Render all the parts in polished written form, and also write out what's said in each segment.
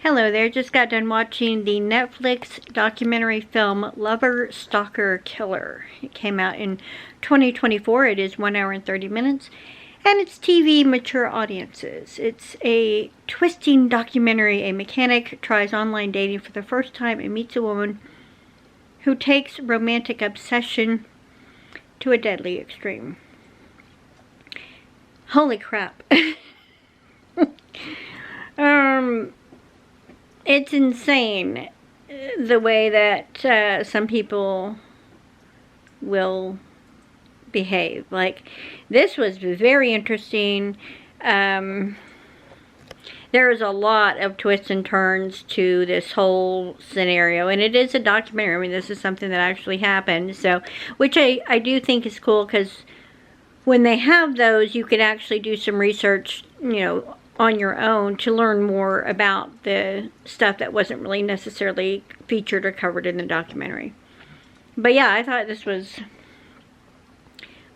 Hello there, just got done watching the Netflix documentary film Lover, Stalker, Killer. It came out in 2024. It is 1 hour and 30 minutes, and it's TV mature audiences. It's a twisting documentary. A mechanic tries online dating for the first time and meets a woman who takes romantic obsession to a deadly extreme. Holy crap. It's insane the way that some people will behave. Like, this was very interesting. There is a lot of twists and turns to this whole scenario, and it is a documentary. I mean, this is something that actually happened, so, which I do think is cool, because when they have those, you can actually do some research, you know, on your own to learn more about the stuff that wasn't really necessarily featured or covered in the documentary. But yeah, I thought this was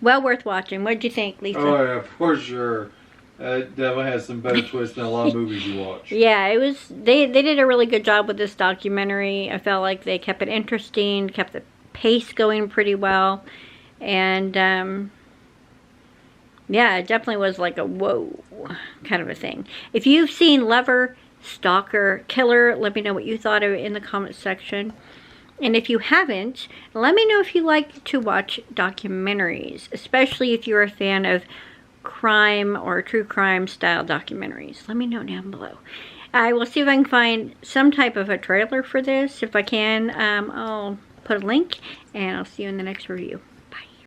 well worth watching. What did you think, Lisa? Oh yeah, for sure. Definitely has some better twists than a lot of movies you watch. Yeah, it was. They did a really good job with this documentary. I felt like they kept it interesting, kept the pace going pretty well, and yeah, it definitely was like a whoa kind of a thing. If you've seen Lover, Stalker, Killer, let me know what you thought of it in the comments section. And if you haven't, let me know if you like to watch documentaries, especially if you're a fan of crime or true crime style documentaries. Let me know down below. I will see if I can find some type of a trailer for this. If I can, I'll put a link, and I'll see you in the next review.